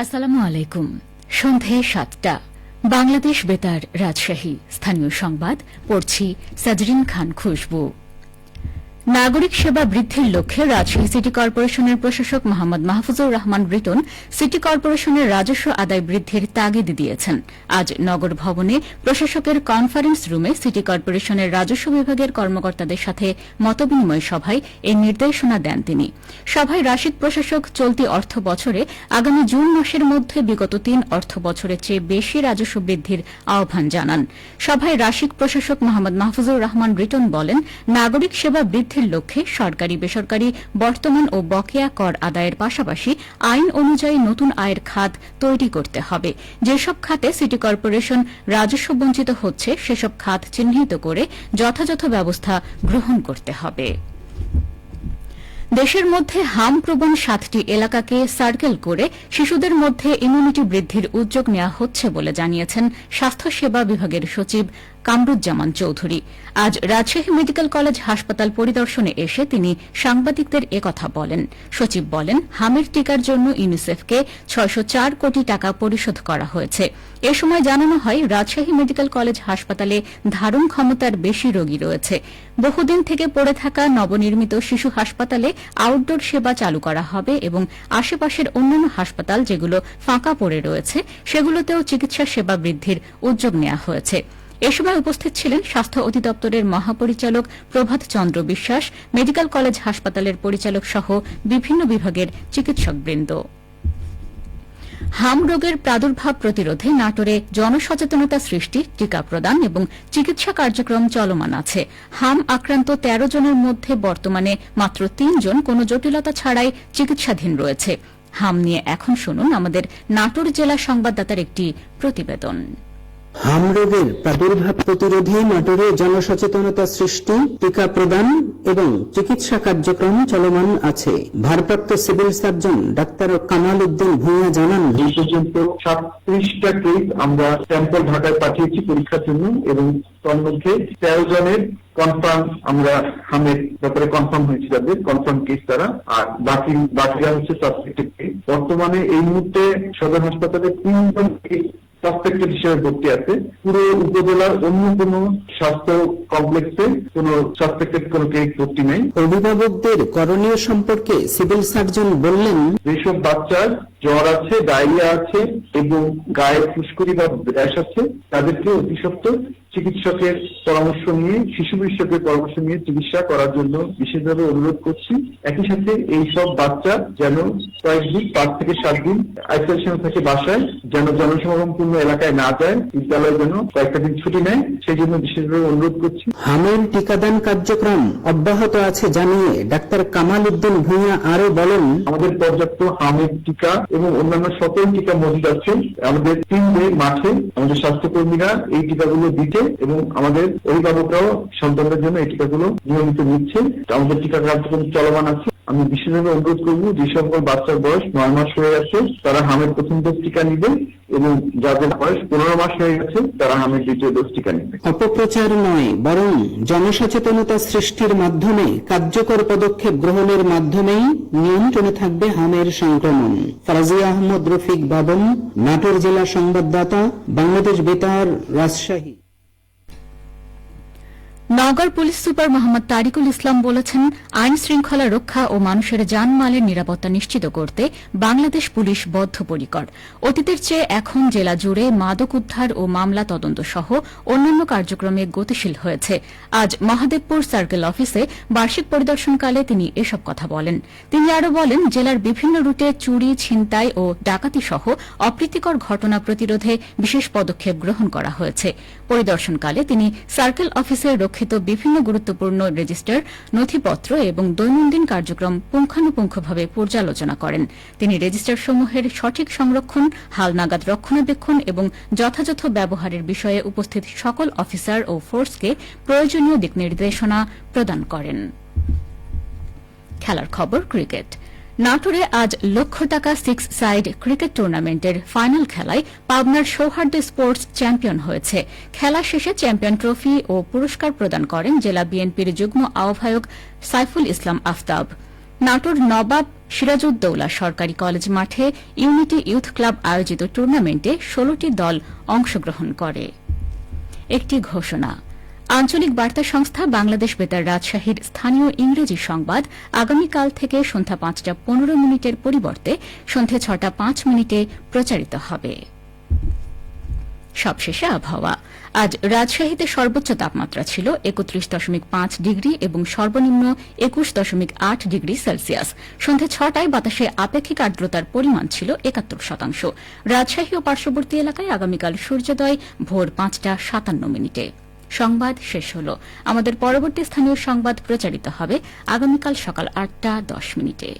আসসালামু আলাইকুম। সন্ধে ৭টা বাংলাদেশ বেতার রাজশাহী স্থানীয় সংবাদ পড়ছি সাজরিন খান খুশবু। নাগরিক সেবা বৃদ্ধির লক্ষ্যে রাজশাহী সিটি কর্পোরেশনের প্রশাসক মোহাম্মদ মাহফুজুর রহমান রিটন সিটি কর্পোরেশনের রাজস্ব আদায় বৃদ্ধির তাগিদ দিয়েছেন। আজ নগর ভবনে প্রশাসকের কনফারেন্স রুমে সিটি কর্পোরেশনের রাজস্ব বিভাগের কর্মকর্তাদের সাথে মতবিনিময় সভায় এই নির্দেশনা দেন তিনি। সভায় রাশিদ প্রশাসক চলতি অর্থ বছরে আগামী জুন মাসের মধ্যে বিগত ৩ অর্থ বছরের চেয়ে বেশি রাজস্ব বৃদ্ধির আহ্বান জানান। সভায় রাশিদ প্রশাসক মোহাম্মদ মাহফুজুর রহমান রিটন বলেন, নাগরিক সেবা বৃদ্ধির লক্ষ্যে সরকারি বেসরকারি বর্তমান ও বকেয়া কর আদায়ের পাশাপাশি আইন অনুযায়ী নতুন আয়ের খাত তৈরি করতে হবে। যেসব খাতে সিটি কর্পোরেশন রাজস্ব বঞ্চিত হচ্ছে সেসব খাত চিহ্নিত করে যথাযথ ব্যবস্থা গ্রহণ করতে হবে। দেশের মধ্যে হামপ্রবণ ৭টি এলাকাকে সার্কেল করে শিশুদের মধ্যে ইমিউনিটি বৃদ্ধির উদ্যোগ নেওয়া হচ্ছে বলে জানিয়েছেন স্বাস্থ্যসেবা বিভাগের সচিব কামরুজ্জামান চৌধুরী। আজ রাজশাহী মেডিকেল কলেজ হাসপাতাল পরিদর্শনে এসে তিনি সাংবাদিকদের একথা বলেন। সচিব বলেন, হামের টিকার জন্য ইউনিসেফকে ৬০৪ কোটি টাকা পরিশোধ করা হয়েছে। এ সময় জানানো হয়, রাজশাহী মেডিকেল কলেজ হাসপাতালে ধারণ ক্ষমতার বেশি রোগী রয়েছে। বহুদিন থেকে পড়ে থাকা নবনির্মিত শিশু হাসপাতালে আউটডোর সেবা চালু করা হবে এবং আশেপাশের অন্যান্য হাসপাতাল যেগুলো ফাঁকা পড়ে রয়েছে সেগুলোতেও চিকিৎসা সেবা বৃদ্ধির উদ্যোগ নেওয়া হয়েছে। এ সময় উপস্থিত ছিলেন স্বাস্থ্য অধিদপ্তরের মহাপরিচালক প্রভাত চন্দ্র বিশ্বাস, মেডিকেল কলেজ হাসপাতালের পরিচালক সহ বিভিন্ন বিভাগের চিকিৎসকবৃন্দ। হাম রোগের প্রাদুর্ভাব প্রতিরোধে নাটোরে জনসচেতনতা সৃষ্টি, টিকা প্রদান এবং চিকিৎসা কার্যক্রম চলমান আছে। হাম আক্রান্ত ১৩ জনের মধ্যে বর্তমানে মাত্র ৩ জন কোনো জটিলতা ছাড়াই চিকিৎসাধীন রয়েছে। হাম নিয়ে এখন শুনুন আমাদের নাটোর জেলা সংবাদদাতার একটি প্রতিবেদন। হাম রোগের প্রাদুর্ভাব প্রতিরোধে নাটোরে জনসচেতনতা সৃষ্টি, টিকা প্রদান এবং চিকিৎসা কার্যক্রম চলমান আছে। ভারপ্রাপ্ত civil surgeon doctor Kamal Uddin Bhuiyan জানান, এই পর্যন্ত ৩৭টা কেস আমরা স্যাম্পল ঢাকায় পাঠিয়েছি পরীক্ষার জন্য এবং তার মধ্যে ১৩ জনের কনফার্ম আমরা হামের ব্যাপারে কনফার্ম হয়েছে, যাদের কনফার্ম কেস তারা, আর বাকিরা হচ্ছে সাসপেক্টেড কেস। বর্তমানে এই মুহূর্তে সদর হাসপাতালে ৩ জন কেস সাসপেক্টেড হিসেবে ভর্তি আছে। পুরো উপজেলার অন্য কোন স্বাস্থ্য কমপ্লেক্সে কোন সাসপেক্টেড কোন কেস ভর্তি নেই। অভিভাবকদের করণীয় সম্পর্কে সিভিল সার্জন বললেন, যেসব বাচ্চার জ্বর আছে, ডায়রিয়া আছে এবং গায়ে ফুসকুড়ি বা র্যাশ আছে, তাদেরকে অতি সত্বর চিকিৎসকের পরামর্শ নিয়ে, শিশু বিশেষজ্ঞের পরামর্শ নিয়ে চিকিৎসা করার জন্য বিশেষভাবে অনুরোধ করছি। একই সাথে এই সব বাচ্চা যেন কয়েকদিন ৫ থেকে ৭ দিন আইসোলেশন থেকে বাসায়, যেন জনসমাগমপূর্ণ এলাকায় না যায়, বিদ্যালয়ের জন্য কয়েকটা দিন ছুটি নেয়, সেই জন্য বিশেষভাবে অনুরোধ করছি। হামের টিকাদান কার্যক্রম অব্যাহত আছে জানিয়ে ডাক্তার কামাল উদ্দিন ভূঁইয়া আরো বলেন, আমাদের পর্যাপ্ত হামের টিকা এবং অন্যান্য সকল টিকা মজুদ আছে। আমাদের ৩ মে মাঠে আমাদের স্বাস্থ্যকর্মীরা এই টিকাগুলো দিতে এবং আমাদের অভিভাবকরাও সন্তানদের জন্য এই টিকাগুলো নিয়মিত নিচ্ছে। আমাদের টিকা কার্যক্রম চলমান আছে। আমি বিশেষভাবে অনুরোধ করব, যে সকল বাচ্চার বয়স ৯ মাস হয়ে গেছে তারা হামের প্রথম ডোজ টিকা নিবে এবং যাদের বয়স ১৫ মাস হয়ে গেছে তারা হামের দ্বিতীয় ডোজ টিকা নিবে। অপপ্রচার নয়, বরং জনসচেতনতা সৃষ্টির মাধ্যমে কার্যকর পদক্ষেপ গ্রহণের মাধ্যমেই নিয়ন্ত্রণে থাকবে হামের সংক্রমণ। ফারাজিয়া আহমদ রফিক বাবন, নাটোর জেলা সংবাদদাতা, বাংলাদেশ বেতার, রাজশাহী। নওগাঁর পুলিশ সুপার মোহাম্মদ তারিকুল ইসলাম বলেছেন, আইন শৃঙ্খলা রক্ষা ও মানুষের জানমালের নিরাপত্তা নিশ্চিত করতে বাংলাদেশ পুলিশ বদ্ধপরিকর। অতীতের চেয়ে এখন জেলা জুড়ে মাদক উদ্ধার ও মামলা তদন্ত সহ অন্যান্য কার্যক্রমে গতিশীল হয়েছে। আজ মহাদেবপুর সার্কেল অফিসে বার্ষিক পরিদর্শনকালে তিনি এসব কথা বলেন। তিনি আরও বলেন, জেলার বিভিন্ন রুটে চুরি, ছিনতাই ও ডাকাতি সহ অপ্রীতিকর ঘটনা প্রতিরোধে বিশেষ পদক্ষেপ গ্রহণ করা হয়েছে। পরিদর্শনকালে তিনি সার্কেল অফিসে বিভিন্ন গুরুত্বপূর্ণ রেজিস্টার, নথিপত্র এবং দৈনন্দিন কার্যক্রম পুঙ্খানুপুঙ্খভাবে পর্যালোচনা করেন। তিনি রেজিস্টারসমূহের সঠিক সংরক্ষণ, হালনাগাদ রক্ষণাবেক্ষণ এবং যথাযথ ব্যবহারের বিষয়ে উপস্থিত সকল অফিসার ও ফোর্সকে প্রয়োজনীয় দিক নির্দেশনা প্রদান করেন। খেলার খবর, ক্রিকেট। নাটোরে আজ লক্ষ টাকা 6 সাইড ক্রিকেট টুর্নামেন্টের ফাইনাল খেলায় পাবনার সৌহার্দ্য স্পোর্টস চ্যাম্পিয়ন হয়েছে। খেলা শেষে চ্যাম্পিয়ন ট্রফি ও পুরস্কার প্রদান করেন জেলা বিএনপির যুগ্ম আহ্বায়ক সাইফুল ইসলাম আফতাব। নাটোর নবাব সিরাজউদ্দৌলা সরকারি কলেজ মাঠে ইউনিটি ইউথ ক্লাব আয়োজিত টুর্নামেন্টে 16টি দল অংশগ্রহণ করে। একটি ঘোষণা, আঞ্চলিক বার্তা সংস্থা বাংলাদেশ বেতার রাজশাহীর স্থানীয় ইংরেজি সংবাদ আগামীকাল থেকে সন্ধ্যা 5:15 পরিবর্তে সন্ধ্যা 6:05 প্রচারিত হবে। সবশেষে আবহাওয়া। আজ রাজশাহীতে সর্বোচ্চ তাপমাত্রা ছিল 31.5 ডিগ্রি এবং সর্বনিম্ন 21.8 ডিগ্রি সেলসিয়াস। সন্ধ্যা 6টায় বাতাসে আপেক্ষিক আর্দ্রতার পরিমাণ ছিল 71%। রাজশাহী ও পার্শ্ববর্তী এলাকায় আগামীকাল সূর্যোদয় ভোর 5:57। সংবাদ শেষ হল। আমাদের পরবর্তী স্থানীয় সংবাদ প্রচারিত হবে আগামীকাল সকাল 8:10।